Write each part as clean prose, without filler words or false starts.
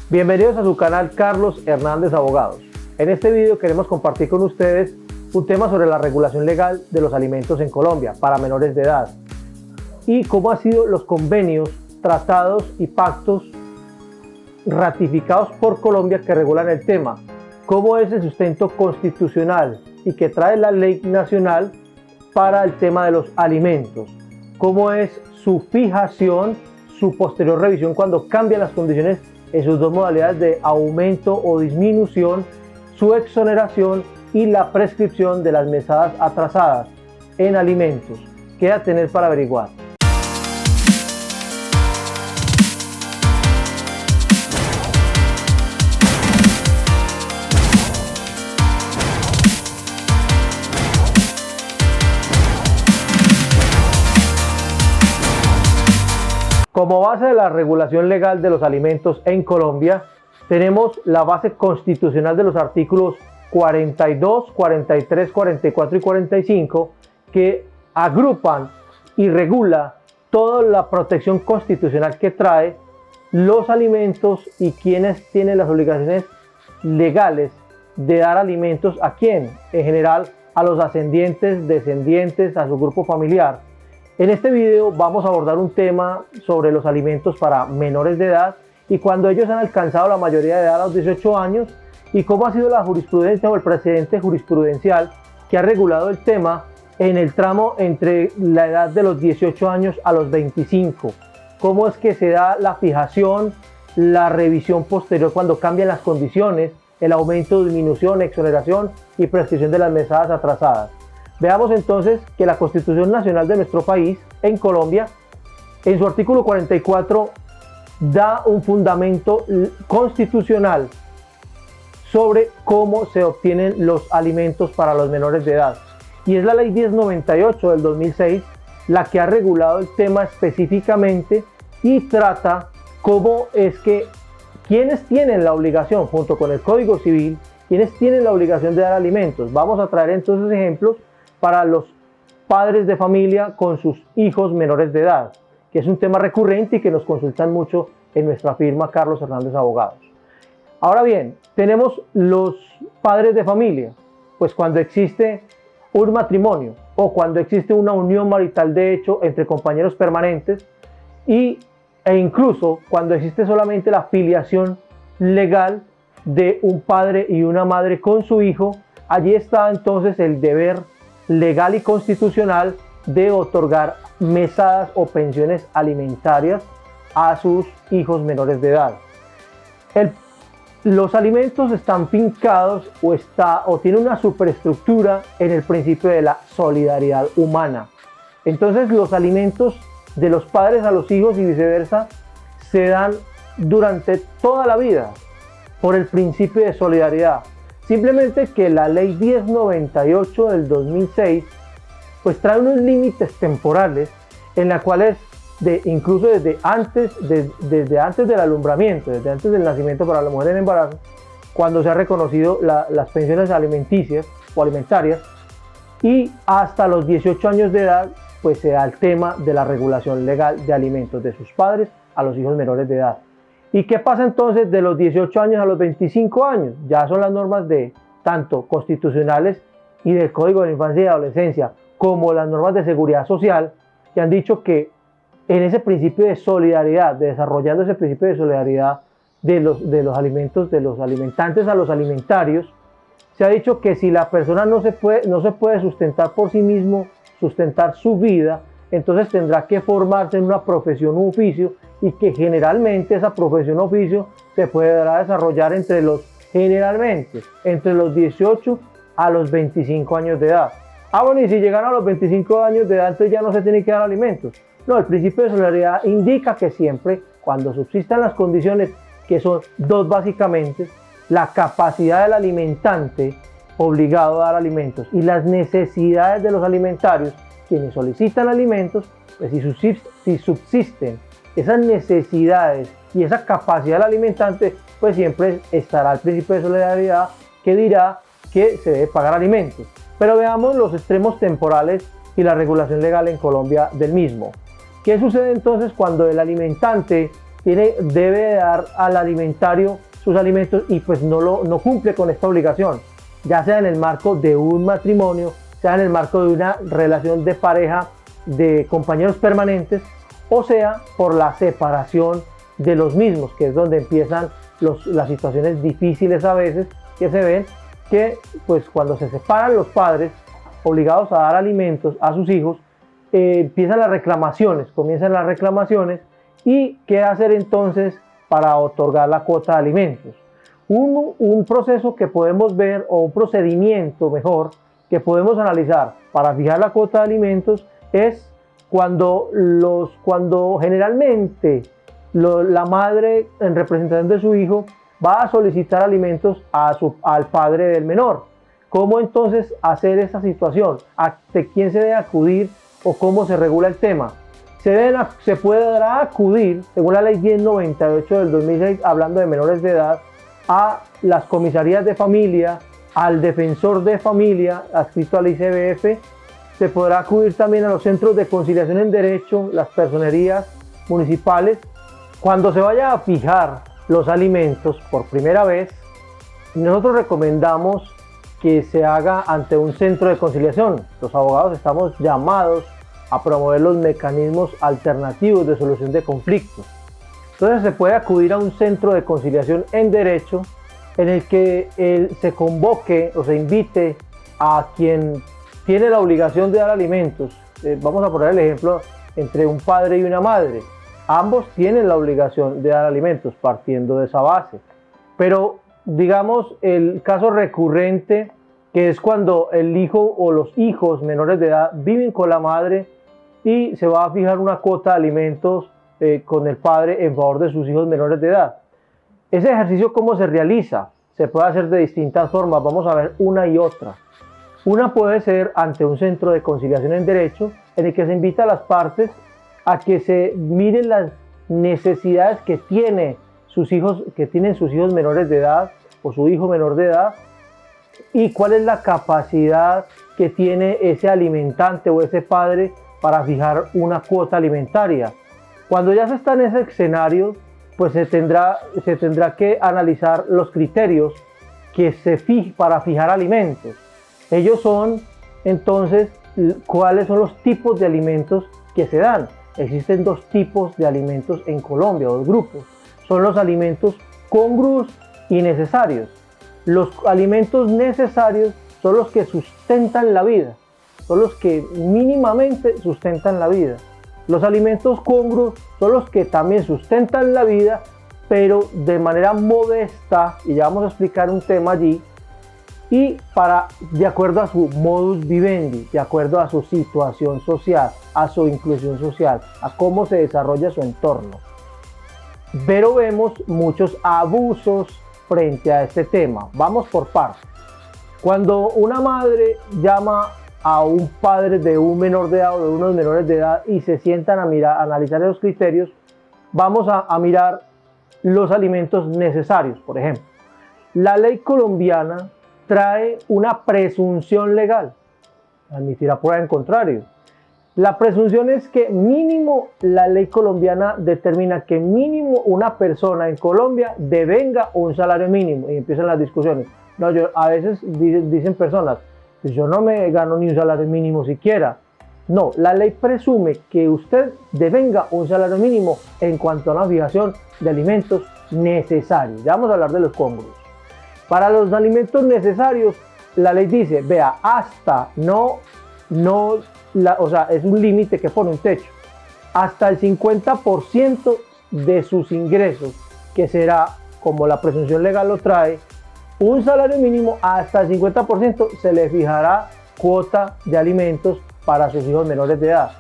Bienvenidos a su canal Carlos Hernández Abogados. En este video queremos compartir con ustedes un tema sobre la regulación legal de los alimentos en Colombia para menores de edad y cómo han sido los convenios, tratados y pactos ratificados por Colombia que regulan el tema, cómo es el sustento constitucional y que trae la ley nacional para el tema de los alimentos, cómo es su fijación, su posterior revisión cuando cambian las condiciones en sus dos modalidades de aumento o disminución, su exoneración y la prescripción de las mesadas atrasadas en alimentos. ¿Qué a tener para averiguar? Como base de la regulación legal de los alimentos en Colombia, tenemos la base constitucional de los artículos 42, 43, 44 y 45 que agrupan y regula toda la protección constitucional que trae los alimentos y quienes tienen las obligaciones legales de dar alimentos a quién, en general a los ascendientes, descendientes, a su grupo familiar. En este video vamos a abordar un tema sobre los alimentos para menores de edad y cuando ellos han alcanzado la mayoría de edad a los 18 años y cómo ha sido la jurisprudencia o el precedente jurisprudencial que ha regulado el tema en el tramo entre la edad de los 18 años a los 25. Cómo es que se da la fijación, la revisión posterior cuando cambian las condiciones, el aumento, disminución, exoneración y prescripción de las mesadas atrasadas. Veamos entonces que la Constitución Nacional de nuestro país, en Colombia, en su artículo 44, da un fundamento constitucional sobre cómo se obtienen los alimentos para los menores de edad. Y es la Ley 1098 del 2006 la que ha regulado el tema específicamente y trata cómo es que quienes tienen la obligación, junto con el Código Civil, quienes tienen la obligación de dar alimentos. Vamos a traer entonces ejemplos para los padres de familia con sus hijos menores de edad, que es un tema recurrente y que nos consultan mucho en nuestra firma Carlos Hernández Abogados. Ahora bien, tenemos los padres de familia, pues cuando existe un matrimonio o cuando existe una unión marital de hecho entre compañeros permanentes e incluso cuando existe solamente la filiación legal de un padre y una madre con su hijo, allí está entonces el deber legal y constitucional de otorgar mesadas o pensiones alimentarias a sus hijos menores de edad. Los alimentos están fincados o tienen una superestructura en el principio de la solidaridad humana. Entonces los alimentos de los padres a los hijos y viceversa se dan durante toda la vida por el principio de solidaridad. Simplemente que la Ley 1098 del 2006 pues trae unos límites temporales en la cuales incluso desde antes del alumbramiento, desde antes del nacimiento para la mujer en embarazo, cuando se ha reconocido las pensiones alimenticias o alimentarias y hasta los 18 años de edad pues se da el tema de la regulación legal de alimentos de sus padres a los hijos menores de edad. ¿Y qué pasa entonces de los 18 años a los 25 años? Ya son las normas de tanto constitucionales y del Código de la Infancia y Adolescencia como las normas de seguridad social que han dicho que en ese principio de solidaridad, desarrollando ese principio de solidaridad de los alimentos, de los alimentantes a los alimentarios, se ha dicho que si la persona no se puede sustentar por sí mismo, sustentar su vida, entonces tendrá que formarse en una profesión u oficio y que generalmente esa profesión o oficio se podrá desarrollar entre los 18 a los 25 años de edad. Bueno, y si llegan a los 25 años de edad, entonces ya no se tiene que dar alimentos. No, el principio de solidaridad indica que siempre, cuando subsistan las condiciones, que son dos básicamente, la capacidad del alimentante obligado a dar alimentos y las necesidades de los alimentarios, quienes solicitan alimentos, pues si subsisten esas necesidades y esa capacidad del alimentante, pues siempre estará el principio de solidaridad que dirá que se debe pagar alimentos. Pero veamos los extremos temporales y la regulación legal en Colombia del mismo. ¿Qué sucede entonces cuando el alimentante debe dar al alimentario sus alimentos y pues no cumple con esta obligación, ya sea en el marco de un matrimonio, sea en el marco de una relación de pareja, de compañeros permanentes, o sea por la separación de los mismos, que es donde empiezan las situaciones difíciles a veces que se ven, que pues cuando se separan los padres obligados a dar alimentos a sus hijos, comienzan las reclamaciones y qué hacer entonces para otorgar la cuota de alimentos. Un proceso que podemos ver, o un procedimiento mejor, que podemos analizar para fijar la cuota de alimentos es cuando generalmente la madre, en representación de su hijo, va a solicitar alimentos al padre del menor. ¿Cómo entonces hacer esa situación? ¿De quién se debe acudir o cómo se regula el tema? Se podrá acudir, según la ley 1098 del 2006, hablando de menores de edad, a las comisarías de familia, al defensor de familia adscrito al ICBF. Se podrá acudir también a los centros de conciliación en derecho, las personerías municipales. Cuando se vaya a fijar los alimentos por primera vez, nosotros recomendamos que se haga ante un centro de conciliación. Los abogados estamos llamados a promover los mecanismos alternativos de solución de conflictos. Entonces se puede acudir a un centro de conciliación en derecho en el que se convoque o se invite a quien tiene la obligación de dar alimentos. Vamos a poner el ejemplo entre un padre y una madre. Ambos tienen la obligación de dar alimentos, partiendo de esa base. Pero digamos el caso recurrente, que es cuando el hijo o los hijos menores de edad viven con la madre y se va a fijar una cuota de alimentos con el padre en favor de sus hijos menores de edad. Ese ejercicio, ¿cómo se realiza? Se puede hacer de distintas formas, vamos a ver una y otra. Una puede ser ante un centro de conciliación en derecho, en el que se invita a las partes a que se miren las necesidades que tienen sus hijos menores de edad o su hijo menor de edad, y cuál es la capacidad que tiene ese alimentante o ese padre para fijar una cuota alimentaria. Cuando ya se está en ese escenario, pues se tendrá que analizar los criterios que para fijar alimentos. Ellos son entonces cuáles son los tipos de alimentos que se dan. Existen dos tipos de alimentos en Colombia, dos grupos. Son los alimentos congruos y necesarios. Los alimentos necesarios son los que sustentan la vida, son los que mínimamente sustentan la vida. Los alimentos congruos son los que también sustentan la vida, pero de manera modesta, y ya vamos a explicar un tema allí, y de acuerdo a su modus vivendi, de acuerdo a su situación social, a su inclusión social, a cómo se desarrolla su entorno. Pero vemos muchos abusos frente a este tema. Vamos por partes. Cuando una madre llama a un padre de un menor de edad o de unos menores de edad y se sientan a analizar esos criterios, vamos a mirar los alimentos necesarios. Por ejemplo, la ley colombiana trae una presunción legal, admitirá prueba en contrario. La presunción es que mínimo la ley colombiana determina que mínimo una persona en Colombia devenga un salario mínimo, y empiezan las discusiones. No, a veces dicen personas, pues yo no me gano ni un salario mínimo siquiera. No, la ley presume que usted devenga un salario mínimo en cuanto a la fijación de alimentos necesarios. Ya vamos a hablar de los congruos. Para los alimentos necesarios, la ley dice, vea, hasta o sea, es un límite que pone un techo, hasta el 50% de sus ingresos, que será, como la presunción legal lo trae, un salario mínimo. Hasta el 50% se le fijará cuota de alimentos para sus hijos menores de edad.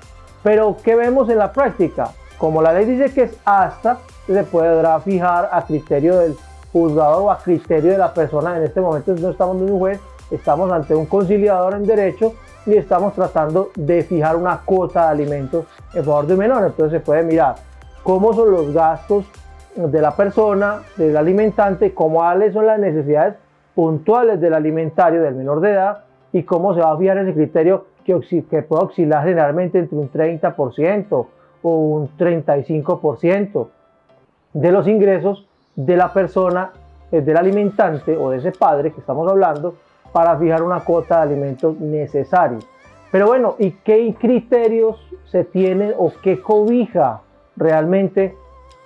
Pero ¿qué vemos en la práctica? Como la ley dice que es hasta, se podrá fijar a criterio del juzgado o a criterio de la persona. En este momento no estamos ante un juez, estamos ante un conciliador en derecho y estamos tratando de fijar una cuota de alimentos en favor de un menor. Entonces se puede mirar cómo son los gastos de la persona, del alimentante, cuáles son las necesidades puntuales del alimentario del menor de edad y cómo se va a fijar ese criterio que puede oscilar generalmente entre un 30% o un 35%. de los ingresos de la persona, del alimentante o de ese padre que estamos hablando, para fijar una cuota de alimentos necesarios. Pero bueno, ¿y qué criterios se tienen o qué cobija realmente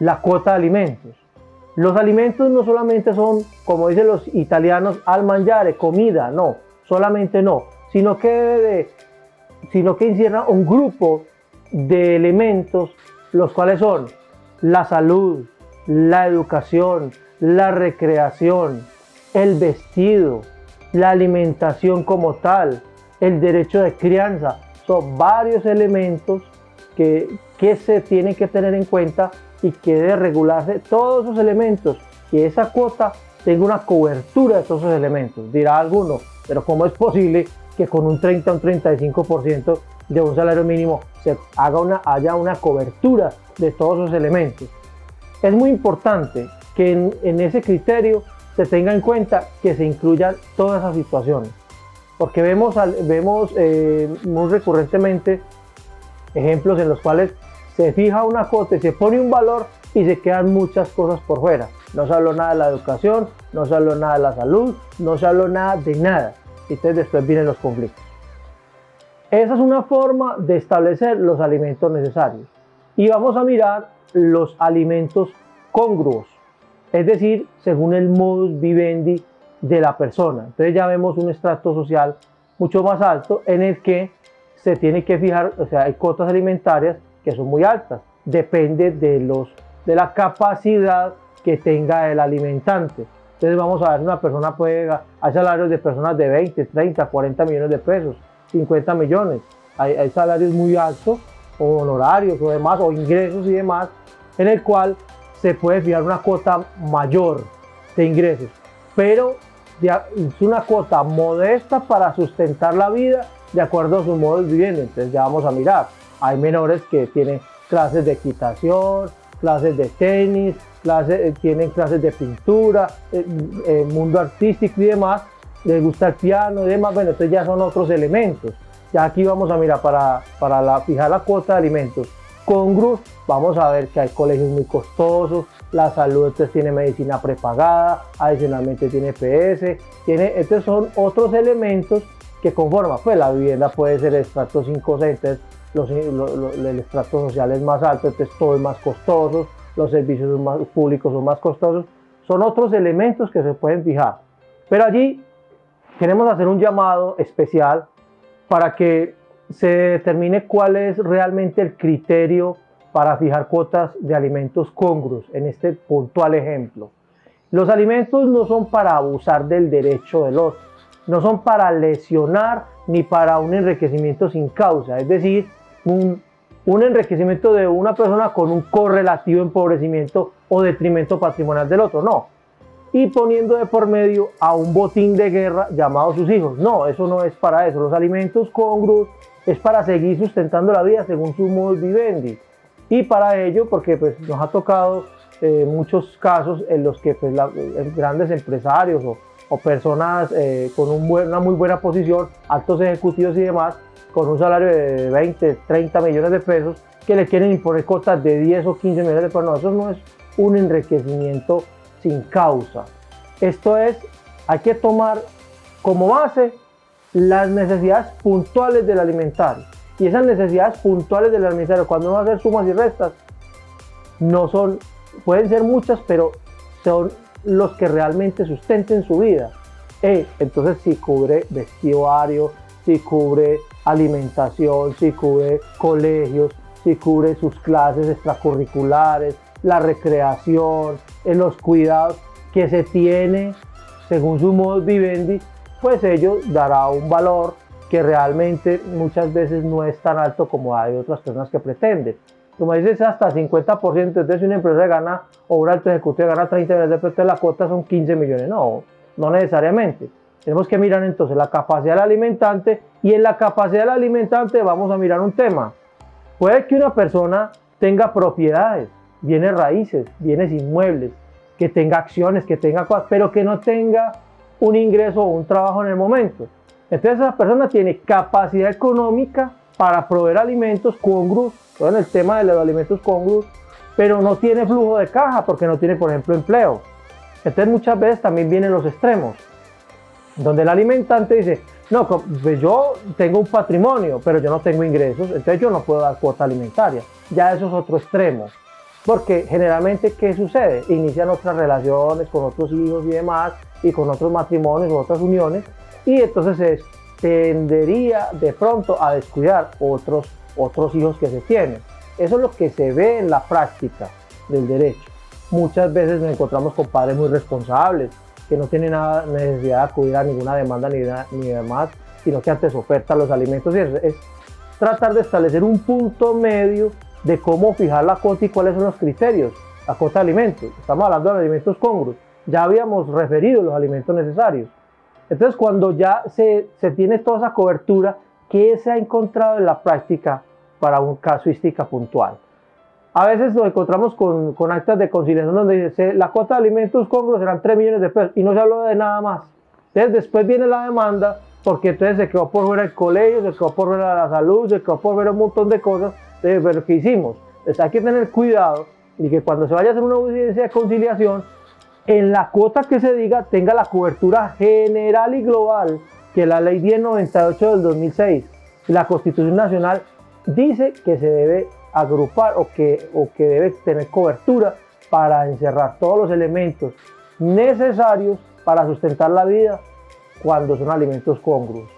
la cuota de alimentos? Los alimentos no solamente son, como dicen los italianos, al mangiare, comida, no, solamente no, sino que encierra un grupo de elementos, los cuales son la salud, la educación, la recreación, el vestido, la alimentación como tal, el derecho de crianza. Son varios elementos que se tienen que tener en cuenta y que debe regularse todos esos elementos, que esa cuota tenga una cobertura de todos esos elementos. Dirá alguno, pero ¿cómo es posible que con un 30 o un 35% de un salario mínimo haya una cobertura de todos esos elementos? Es muy importante que en ese criterio se tenga en cuenta que se incluyan todas esas situaciones, porque vemos muy recurrentemente ejemplos en los cuales se fija una cuota y se pone un valor y se quedan muchas cosas por fuera. No se habló nada de la educación, no se habló nada de la salud, no se habló nada de nada. Y entonces después vienen los conflictos. Esa es una forma de establecer los alimentos necesarios. Y vamos a mirar los alimentos congruos, es decir, según el modus vivendi de la persona. Entonces ya vemos un estrato social mucho más alto en el que se tiene que fijar, o sea, hay cuotas alimentarias que son muy altas, depende de la capacidad que tenga el alimentante. Entonces vamos a ver, una persona hay salarios de personas de 20, 30, 40 millones de pesos, 50 millones, hay salarios muy altos, o honorarios o demás, o ingresos y demás, en el cual se puede fijar una cuota mayor de ingresos, pero es una cuota modesta para sustentar la vida de acuerdo a su modo de vivienda. Entonces ya vamos a mirar, hay menores que tienen clases de equitación, clases de tenis, tienen clases de pintura, mundo artístico y demás, les gusta el piano y demás. Bueno, entonces ya son otros elementos. Ya aquí vamos a mirar para fijar la cuota de alimentos congruos, vamos a ver que hay colegios muy costosos, la salud entonces tiene medicina prepagada, adicionalmente tiene PS, estos son otros elementos que conforman. Pues la vivienda puede ser estrato 5 o 6, entonces el estrato social es más alto, entonces todo es más costoso, los servicios públicos son más costosos, son otros elementos que se pueden fijar. Pero allí queremos hacer un llamado especial para que se determine cuál es realmente el criterio para fijar cuotas de alimentos congruos en este puntual ejemplo. Los alimentos no son para abusar del derecho del otro, no son para lesionar ni para un enriquecimiento sin causa, es decir, un enriquecimiento de una persona con un correlativo empobrecimiento o detrimento patrimonial del otro, no. Y poniendo de por medio a un botín de guerra llamado sus hijos. No, eso no es para eso. Los alimentos congruos es para seguir sustentando la vida según su modus vivendi. Y para ello, porque pues, nos ha tocado muchos casos en los que pues, grandes empresarios o personas con una muy buena posición, altos ejecutivos y demás, con un salario de 20, 30 millones de pesos, que le quieren imponer cuotas de 10 o 15 millones de pesos. No, eso no es un enriquecimiento sin causa. Esto es, hay que tomar como base las necesidades puntuales del alimentario. Y esas necesidades puntuales del alimentario, cuando uno va a hacer sumas y restas, no son, pueden ser muchas, pero son los que realmente sustenten su vida. Entonces, si cubre vestuario, si cubre alimentación, si cubre colegios, si cubre sus clases extracurriculares, la recreación, los cuidados que se tiene según su modus vivendi, pues ello dará un valor que realmente muchas veces no es tan alto como hay otras personas que pretenden. Como dices, hasta 50%, entonces si una empresa gana o un alto ejecutivo gana 30 millones de pesos, entonces la cuota son 15 millones. No, no necesariamente. Tenemos que mirar entonces la capacidad del alimentante, y en la capacidad del alimentante vamos a mirar un tema. Puede que una persona tenga propiedades, bienes raíces, bienes inmuebles, que tenga acciones, que tenga cosas, pero que no tenga un ingreso o un trabajo en el momento. Entonces esa persona tiene capacidad económica para proveer alimentos congruos. En el tema de los alimentos congruos pero no tiene flujo de caja porque no tiene, por ejemplo, empleo. Entonces muchas veces también vienen los extremos, donde el alimentante dice, no, pues yo tengo un patrimonio, pero yo no tengo ingresos, entonces yo no puedo dar cuota alimentaria. Ya eso es otro extremo, porque generalmente, ¿qué sucede? Inician otras relaciones con otros hijos y demás, y con otros matrimonios o otras uniones, y entonces se tendería de pronto a descuidar otros hijos que se tienen. Eso es lo que se ve en la práctica del derecho. Muchas veces nos encontramos con padres muy responsables, que no tienen nada necesidad de acudir a ninguna demanda ni demás, sino que antes ofertan los alimentos. Y es tratar de establecer un punto medio de cómo fijar la cuota y cuáles son los criterios. La cuota de alimentos, estamos hablando de alimentos congruos, ya habíamos referido los alimentos necesarios. Entonces, cuando ya se tiene toda esa cobertura, ¿qué se ha encontrado en la práctica para una casuística puntual? A veces nos encontramos con actas de conciliación donde dice la cuota de alimentos congruos serán 3 millones de pesos y no se habló de nada más. Entonces después viene la demanda porque entonces se quedó por fuera el colegio, se quedó por fuera la salud, se quedó por fuera un montón de cosas. Entonces, pero ¿qué hicimos? Entonces hay que tener cuidado y que cuando se vaya a hacer una audiencia de conciliación, en la cuota que se diga tenga la cobertura general y global que la ley 1098 del 2006 y la Constitución Nacional dice que se debe agrupar o que debe tener cobertura para encerrar todos los elementos necesarios para sustentar la vida cuando son alimentos congruos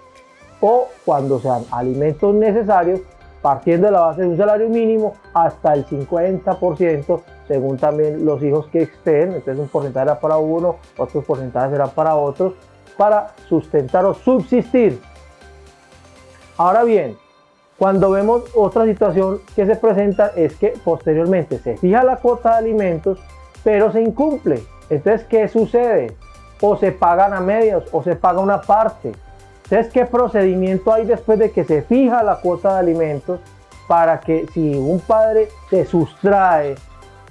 o cuando sean alimentos necesarios partiendo de la base de un salario mínimo hasta el 50% según también los hijos que estén. Entonces un porcentaje será para uno, otros porcentajes serán para otros, para sustentar o subsistir. Ahora bien, cuando vemos otra situación que se presenta es que posteriormente se fija la cuota de alimentos, pero se incumple. Entonces, ¿qué sucede? O se pagan a medias o se paga una parte. Entonces, ¿qué procedimiento hay después de que se fija la cuota de alimentos para que si un padre se sustrae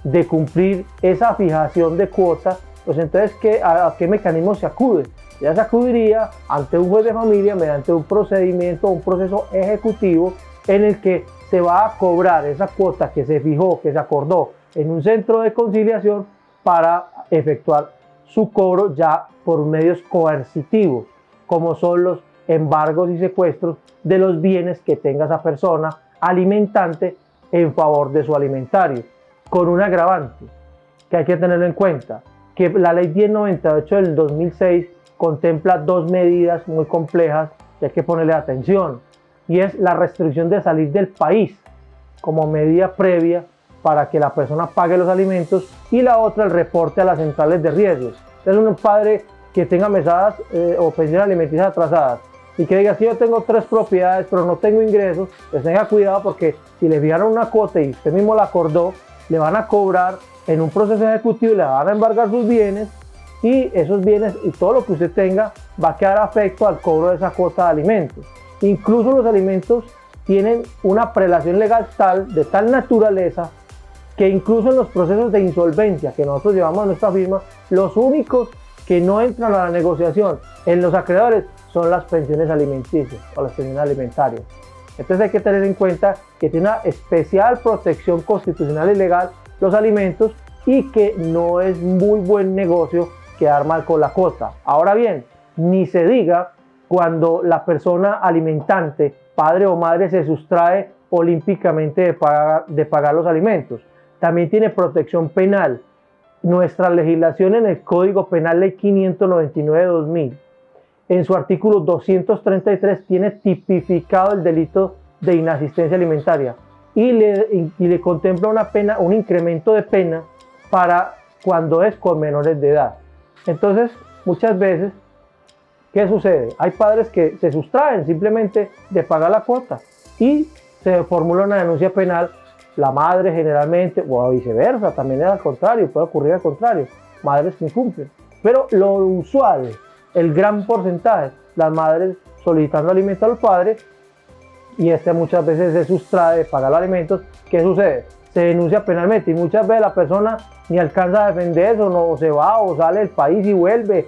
de cumplir esa fijación de cuota, pues entonces ¿a qué mecanismo se acude? Ya se acudiría ante un juez de familia mediante un procedimiento, un proceso ejecutivo en el que se va a cobrar esa cuota que se fijó, que se acordó en un centro de conciliación para efectuar su cobro ya por medios coercitivos, como son los embargos y secuestros de los bienes que tenga esa persona alimentante en favor de su alimentario, con un agravante que hay que tenerlo en cuenta, que la ley 1098 del 2006 contempla dos medidas muy complejas que hay que ponerle atención, y es la restricción de salir del país como medida previa para que la persona pague los alimentos, y la otra, el reporte a las centrales de riesgos. Entonces un padre que tenga mesadas o pensiones alimenticias atrasadas y que diga, si yo tengo 3 propiedades pero no tengo ingresos, pues tenga cuidado, porque si le fijaron una cuota y usted mismo la acordó, le van a cobrar en un proceso ejecutivo y le van a embargar sus bienes, y esos bienes y todo lo que usted tenga va a quedar afecto al cobro de esa cuota de alimentos. Incluso los alimentos tienen una prelación legal de tal naturaleza que incluso en los procesos de insolvencia que nosotros llevamos a nuestra firma, los únicos que no entran a la negociación en los acreedores son las pensiones alimenticias o las pensiones alimentarias. Entonces hay que tener en cuenta que tiene una especial protección constitucional y legal los alimentos, y que no es muy buen negocio quedar mal con la cuota. Ahora bien, ni se diga cuando la persona alimentante, padre o madre, se sustrae olímpicamente de pagar los alimentos. También tiene protección penal. Nuestra legislación en el Código Penal, Ley 599 de 2000, en su artículo 233 tiene tipificado el delito de inasistencia alimentaria y le contempla una pena, un incremento de pena para cuando es con menores de edad. Entonces, muchas veces, ¿qué sucede? Hay padres que se sustraen simplemente de pagar la cuota y se formula una denuncia penal. La madre generalmente, o viceversa, también es al contrario, puede ocurrir al contrario, madres que incumplen. Pero lo usual, el gran porcentaje, las madres solicitando alimentos al padre, y muchas veces se sustrae de pagar los alimentos. ¿Qué sucede? Se denuncia penalmente y muchas veces la persona ni alcanza a defenderse, o se va o sale del país y vuelve,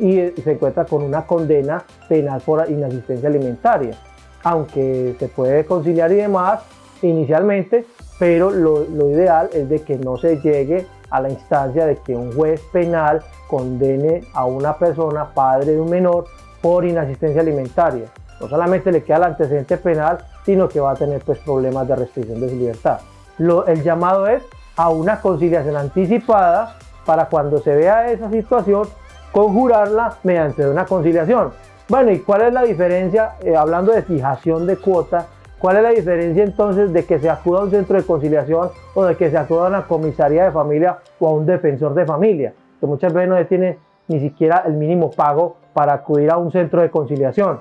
y se encuentra con una condena penal por inasistencia alimentaria. Aunque se puede conciliar y demás inicialmente, pero lo ideal es de que no se llegue a la instancia de que un juez penal condene a una persona, padre de un menor, por inasistencia alimentaria. No solamente le queda el antecedente penal, sino que va a tener pues problemas de restricción de su libertad. El llamado es a una conciliación anticipada para cuando se vea esa situación, conjurarla mediante una conciliación. Bueno, ¿y cuál es la diferencia? Hablando de fijación de cuotas, ¿cuál es la diferencia entonces de que se acuda a un centro de conciliación o de que se acuda a una comisaría de familia o a un defensor de familia? Que muchas veces no se tiene ni siquiera el mínimo pago para acudir a un centro de conciliación.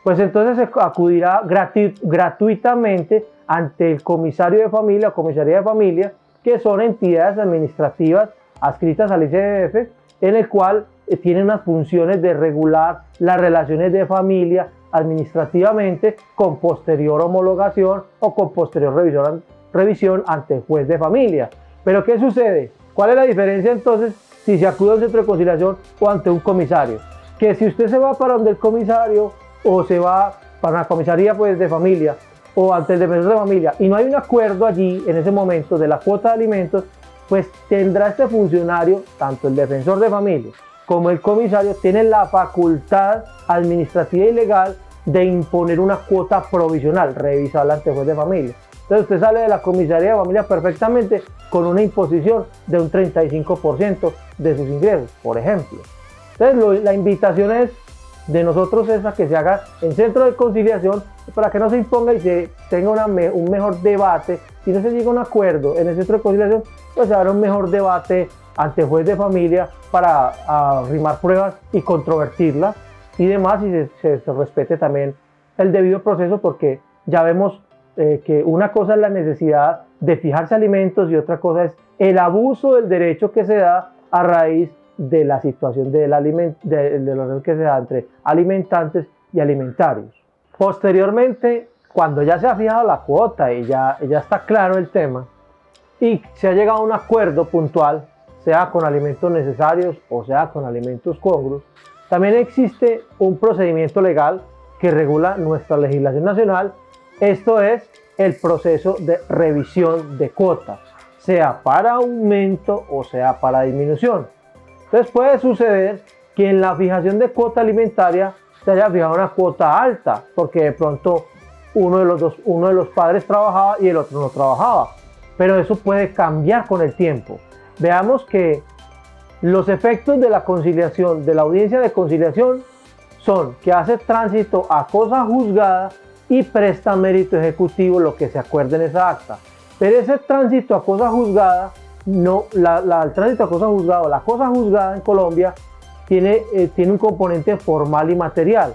Pues entonces se acudirá gratuitamente ante el comisario de familia o comisaría de familia, que son entidades administrativas adscritas al ICBF, en el cual tienen unas funciones de regular las relaciones de familia administrativamente con posterior homologación o con posterior revisión ante el juez de familia. Pero ¿qué sucede? ¿Cuál es la diferencia entonces si se acude a un centro de conciliación o ante un comisario? Que si usted se va para donde el comisario o se va para una comisaría pues, de familia o ante el defensor de familia y no hay un acuerdo allí en ese momento de la cuota de alimentos, pues tendrá este funcionario, tanto el defensor de familia como el comisario, tienen la facultad administrativa y legal de imponer una cuota provisional, revisarla ante el juez de familia. Entonces usted sale de la comisaría de familia perfectamente con una imposición de un 35% de sus ingresos, por ejemplo. Entonces la invitación de nosotros es a que se haga en centro de conciliación para que no se imponga y se tenga un mejor debate. Si no se llega a un acuerdo en el centro de conciliación, pues se hará un mejor debate ante el juez de familia para arrimar pruebas y controvertirlas y demás, y se respete también el debido proceso, porque ya vemos que una cosa es la necesidad de fijarse alimentos y otra cosa es el abuso del derecho que se da a raíz de la situación de la relación que se da entre alimentantes y alimentarios. Posteriormente, cuando ya se ha fijado la cuota y ya está claro el tema y se ha llegado a un acuerdo puntual, sea con alimentos necesarios o sea con alimentos congruos, también existe un procedimiento legal que regula nuestra legislación nacional. Esto es el proceso de revisión de cuotas, sea para aumento o sea para disminución. Entonces puede suceder que en la fijación de cuota alimentaria se haya fijado una cuota alta, porque de pronto uno de los padres trabajaba y el otro no trabajaba. Pero eso puede cambiar con el tiempo. Veamos que los efectos de la conciliación, de la audiencia de conciliación, son que hace tránsito a cosa juzgada y presta mérito ejecutivo lo que se acuerde en esa acta. Pero ese tránsito a cosa juzgada, el tránsito a cosa juzgada o la cosa juzgada en Colombia tiene un componente formal y material.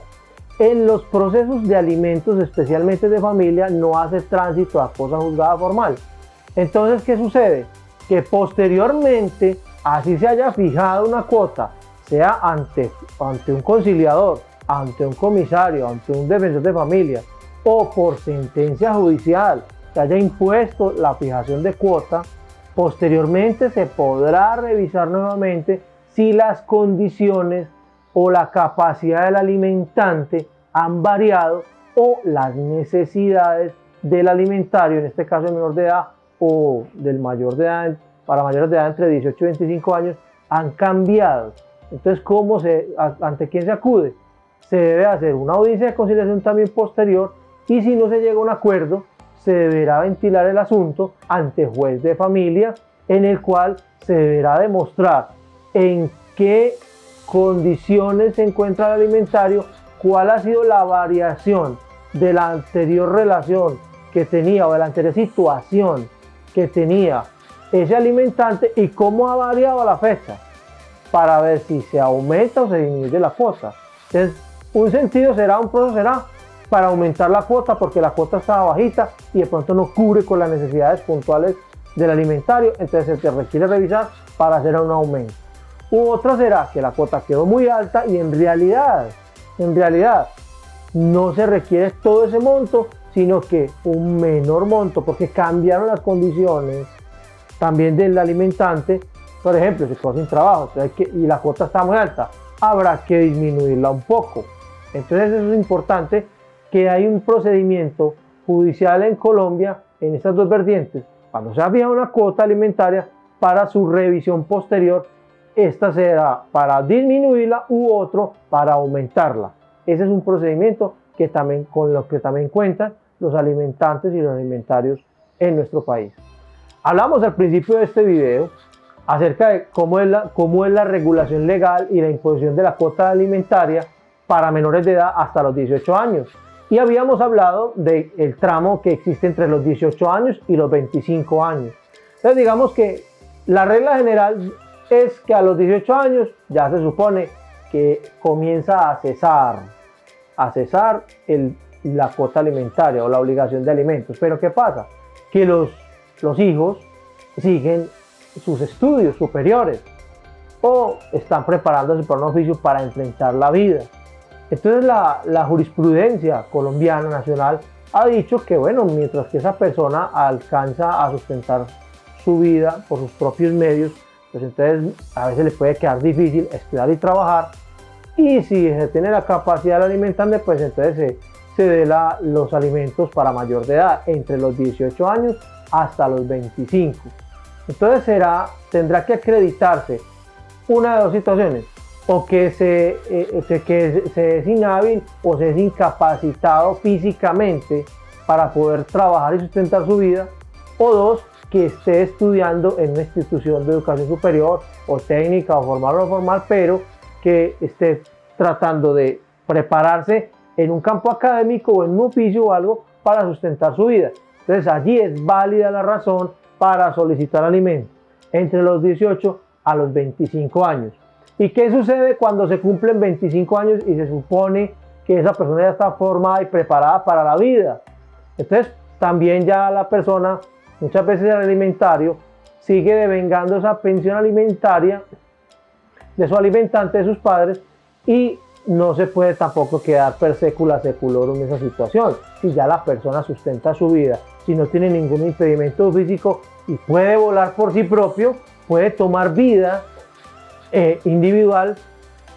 En los procesos de alimentos, especialmente de familia, no hace tránsito a cosa juzgada formal. Entonces, ¿qué sucede? Que posteriormente, así se haya fijado una cuota, sea ante un conciliador, ante un comisario, ante un defensor de familia, o por sentencia judicial, se haya impuesto la fijación de cuota, posteriormente se podrá revisar nuevamente si las condiciones o la capacidad del alimentante han variado o las necesidades del alimentario, en este caso el menor de edad o del mayor de edad, para mayores de edad entre 18 y 25 años, han cambiado. Entonces, ¿ante quién se acude? Se debe hacer una audiencia de conciliación también posterior, y si no se llega a un acuerdo, se deberá ventilar el asunto ante juez de familia, en el cual se deberá demostrar en qué condiciones se encuentra el alimentario, cuál ha sido la variación de la anterior relación que tenía o de la anterior situación que tenía ese alimentante y cómo ha variado a la fecha, para ver si se aumenta o se disminuye la cuota. Entonces, un proceso será para aumentar la cuota porque la cuota estaba bajita y de pronto no cubre con las necesidades puntuales del alimentario, entonces se te requiere revisar para hacer un aumento. U otra será que la cuota quedó muy alta y en realidad no se requiere todo ese monto, sino que un menor monto, porque cambiaron las condiciones también del alimentante. Por ejemplo, se quedó sin trabajo y la cuota está muy alta, habrá que disminuirla un poco. Entonces eso es importante, que hay un procedimiento judicial en Colombia en estas dos vertientes, cuando se ha fijado una cuota alimentaria, para su revisión posterior, esta será para disminuirla u otro para aumentarla. Ese es un procedimiento que también, con lo que también cuentan los alimentantes y los alimentarios en nuestro país. Hablamos al principio de este video acerca de cómo es la regulación legal y la imposición de la cuota alimentaria para menores de edad hasta los 18 años. Y habíamos hablado del tramo que existe entre los 18 años y los 25 años. Entonces digamos que la regla general es que a los 18 años ya se supone que comienza a cesar la cuota alimentaria o la obligación de alimentos. Pero ¿qué pasa? Que los hijos siguen sus estudios superiores o están preparándose para un oficio para enfrentar la vida. Entonces la jurisprudencia colombiana nacional ha dicho que bueno, mientras que esa persona alcanza a sustentar su vida por sus propios medios, pues entonces a veces le puede quedar difícil estudiar y trabajar, y si se tiene la capacidad de alimentarle, pues entonces se dé los alimentos para mayor de edad, entre los 18 años hasta los 25. Entonces tendrá que acreditarse una de dos situaciones: o que se es inhábil o se es incapacitado físicamente para poder trabajar y sustentar su vida, o dos, que esté estudiando en una institución de educación superior o técnica o formal o no formal, pero que esté tratando de prepararse en un campo académico o en un oficio o algo para sustentar su vida. Entonces allí es válida la razón para solicitar alimentos entre los 18 a los 25 años. ¿Y qué sucede cuando se cumplen 25 años y se supone que esa persona ya está formada y preparada para la vida? Entonces también ya la persona, muchas veces el alimentario, sigue devengando esa pensión alimentaria de su alimentante, de sus padres, y no se puede tampoco quedar per secula seculorum en esa situación. Si ya la persona sustenta su vida, si no tiene ningún impedimento físico y puede volar por sí propio, puede tomar vida individual,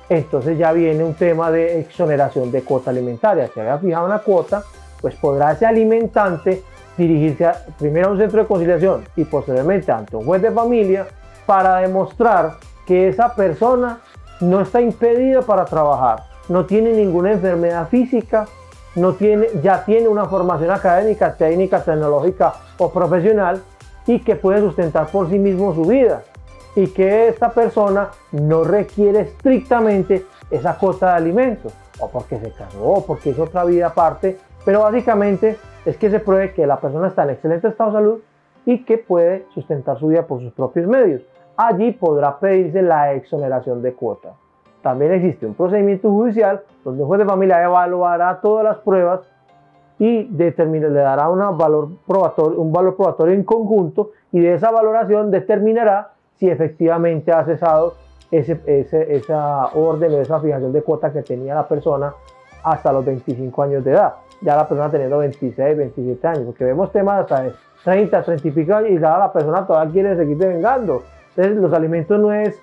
entonces ya viene un tema de exoneración de cuota alimentaria. Si había fijado una cuota, pues podrá ese alimentante dirigirse primero a un centro de conciliación y posteriormente ante un juez de familia para demostrar que esa persona no está impedida para trabajar, no tiene ninguna enfermedad física, ya tiene una formación académica, técnica, tecnológica o profesional, y que puede sustentar por sí mismo su vida, y que esta persona no requiere estrictamente esa cuota de alimentos, o porque se casó, o porque hizo otra vida aparte, pero básicamente es que se pruebe que la persona está en excelente estado de salud y que puede sustentar su vida por sus propios medios. Allí podrá pedirse la exoneración de cuota. También existe un procedimiento judicial donde un juez de familia evaluará todas las pruebas y le dará un valor probatorio en conjunto, y de esa valoración determinará si efectivamente ha cesado esa orden o esa fijación de cuota que tenía la persona hasta los 25 años de edad. Ya la persona teniendo 26, 27 años, porque vemos temas hasta de 30, 30 y pico años, y la persona todavía quiere seguir devengando. Entonces los alimentos no es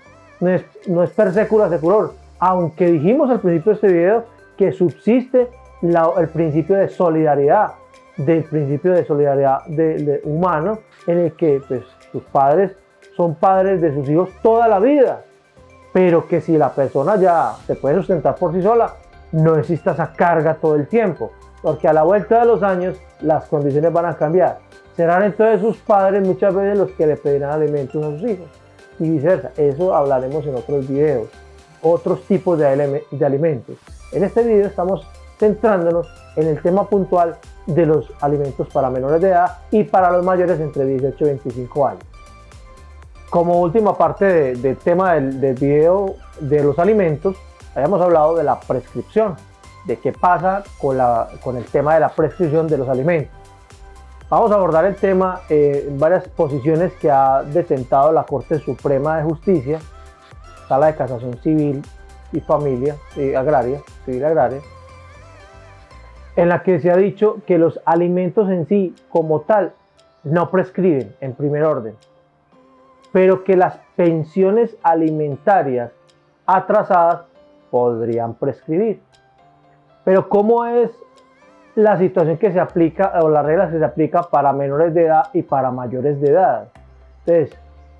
per secula seculor, aunque dijimos al principio de este video que subsiste el principio de solidaridad, humano, en el que pues, sus padres son padres de sus hijos toda la vida, pero que si la persona ya se puede sustentar por sí sola, no exista esa carga todo el tiempo, porque a la vuelta de los años las condiciones van a cambiar. Serán entonces sus padres muchas veces los que le pedirán alimentos a sus hijos y viceversa. Eso hablaremos en otros videos, otros tipos de alimentos. En este video estamos centrándonos en el tema puntual de los alimentos para menores de edad y para los mayores entre 18 y 25 años. Como última parte del tema del video de los alimentos, habíamos hablado de la prescripción, de qué pasa con el tema de la prescripción de los alimentos. Vamos a abordar el tema en varias posiciones que ha detentado la Corte Suprema de Justicia, Sala de Casación Civil y Familia Agraria, en la que se ha dicho que los alimentos en sí como tal no prescriben en primer orden, pero que las pensiones alimentarias atrasadas podrían prescribir. Pero ¿cómo es la situación que se aplica o las reglas que se aplican para menores de edad y para mayores de edad. Entonces,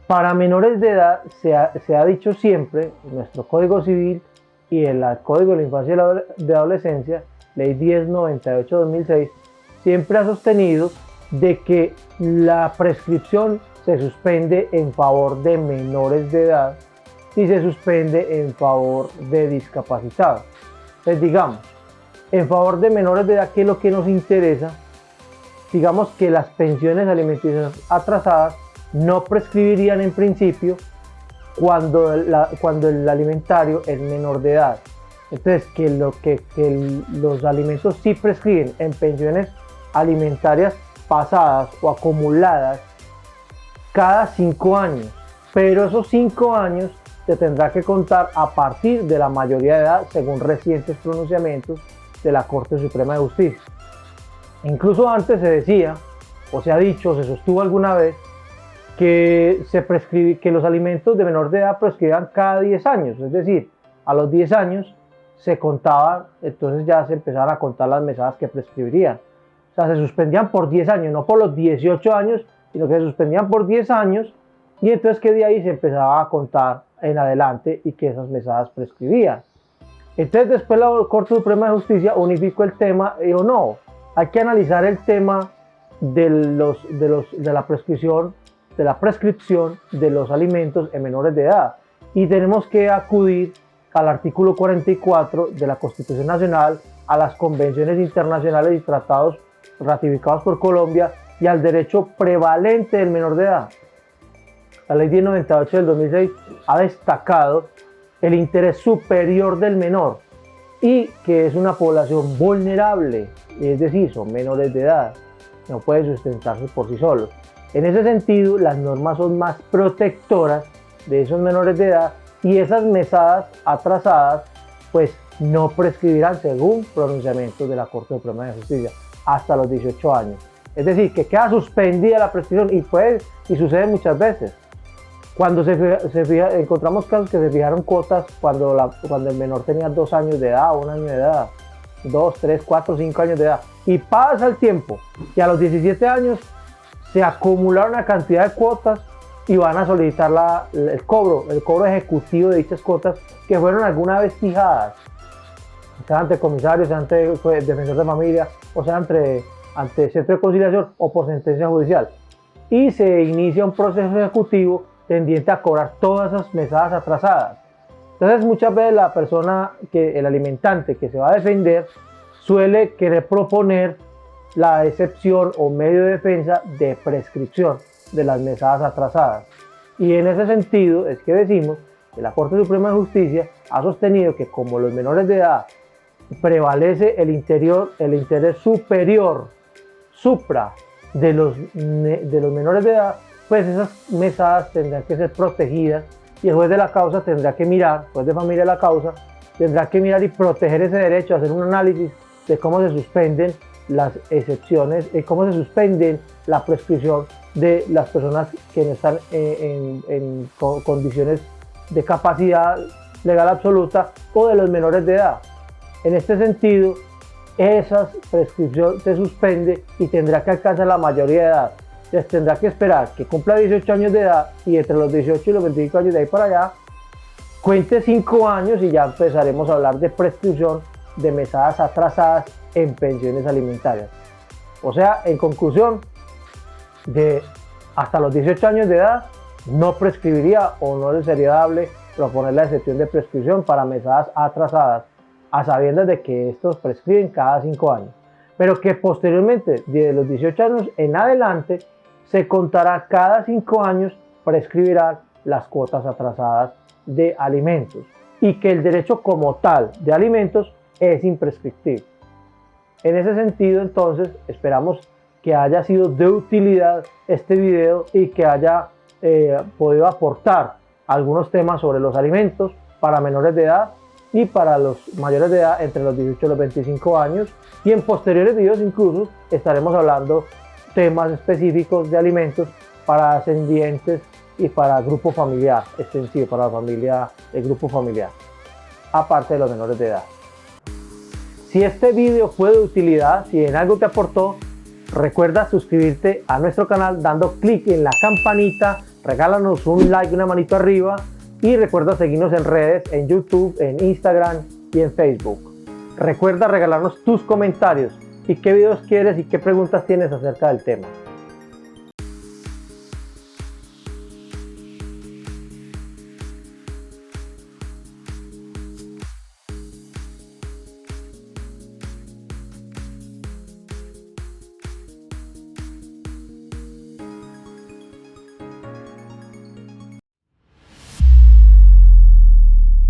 para menores de edad se ha dicho siempre en nuestro Código Civil y en el Código de la Infancia y de la Adolescencia, Ley 1098/2006, siempre ha sostenido de que la prescripción se suspende en favor de menores de edad y se suspende en favor de discapacitados. Entonces, digamos, en favor de menores de edad, ¿qué es lo que nos interesa? Digamos que las pensiones alimenticias atrasadas no prescribirían en principio cuando el alimentario es menor de edad. Entonces, que los alimentos sí prescriben en pensiones alimentarias pasadas o acumuladas cada 5 años, pero esos 5 años se tendrá que contar a partir de la mayoría de edad, según recientes pronunciamientos de la Corte Suprema de Justicia. Incluso antes se decía, o se ha dicho, se sostuvo alguna vez, que los alimentos de menor de edad prescribían cada 10 años, es decir, a los 10 años se contaban, entonces ya se empezaban a contar las mesadas que prescribirían. O sea, se suspendían por 10 años, no por los 18 años, sino que se suspendían por 10 años y entonces que de ahí se empezaba a contar en adelante y que esas mesadas prescribían. Entonces después la Corte Suprema de Justicia unificó el tema y dijo, no, hay que analizar el tema de la prescripción de los alimentos en menores de edad y tenemos que acudir al artículo 44 de la Constitución Nacional, a las convenciones internacionales y tratados ratificados por Colombia y al derecho prevalente del menor de edad. La Ley 1098/2006 ha destacado el interés superior del menor y que es una población vulnerable, es decir, son menores de edad, no pueden sustentarse por sí solos. En ese sentido, las normas son más protectoras de esos menores de edad y esas mesadas atrasadas pues no prescribirán según pronunciamientos de la Corte Suprema de Justicia hasta los 18 años. Es decir, que queda suspendida la prescripción y sucede muchas veces. Cuando encontramos casos que se fijaron cuotas cuando el menor tenía 2 años de edad, 1 año de edad, 2, 3, 4, 5 años de edad. Y pasa el tiempo y a los 17 años se acumularon una cantidad de cuotas y van a solicitar el cobro ejecutivo de dichas cuotas que fueron alguna vez fijadas, sea ante comisario, sea ante defensor de familia, o sea ante centro de conciliación o por sentencia judicial. Y se inicia un proceso ejecutivo tendiente a cobrar todas esas mesadas atrasadas. Entonces muchas veces la persona, el alimentante que se va a defender, suele querer proponer la excepción o medio de defensa de prescripción de las mesadas atrasadas. Y en ese sentido es que decimos que la Corte Suprema de Justicia ha sostenido que como los menores de edad prevalece el interés superior, supra de los menores de edad, pues esas mesadas tendrán que ser protegidas y el juez de la causa tendrá que mirar, juez de familia de la causa, tendrá que mirar y proteger ese derecho, hacer un análisis de cómo se suspenden las excepciones, cómo se suspenden la prescripción de las personas que no están en condiciones de capacidad legal absoluta o de los menores de edad. En este sentido, esa prescripción se suspende y tendrá que alcanzar la mayoría de edad. Entonces tendrá que esperar que cumpla 18 años de edad y entre los 18 y los 25 años de ahí para allá, cuente 5 años y ya empezaremos a hablar de prescripción de mesadas atrasadas en pensiones alimentarias. O sea, en conclusión, hasta los 18 años de edad no prescribiría o no le sería dable proponer la excepción de prescripción para mesadas atrasadas, a sabiendas de que estos prescriben cada 5 años, pero que posteriormente, de los 18 años en adelante, se contará cada 5 años, prescribirán las cuotas atrasadas de alimentos y que el derecho como tal de alimentos es imprescriptible. En ese sentido, entonces, esperamos que haya sido de utilidad este video y que haya podido aportar algunos temas sobre los alimentos para menores de edad y para los mayores de edad entre los 18 y los 25 años, y en posteriores videos incluso estaremos hablando temas específicos de alimentos para ascendientes y para grupo familiar extensivo, para la familia, el grupo familiar, aparte de los menores de edad. Si este video fue de utilidad, si en algo te aportó, recuerda suscribirte a nuestro canal dando clic en la campanita, regálanos un like, una manito arriba y recuerda seguirnos en redes, en YouTube, en Instagram y en Facebook. Recuerda regalarnos tus comentarios y qué videos quieres y qué preguntas tienes acerca del tema.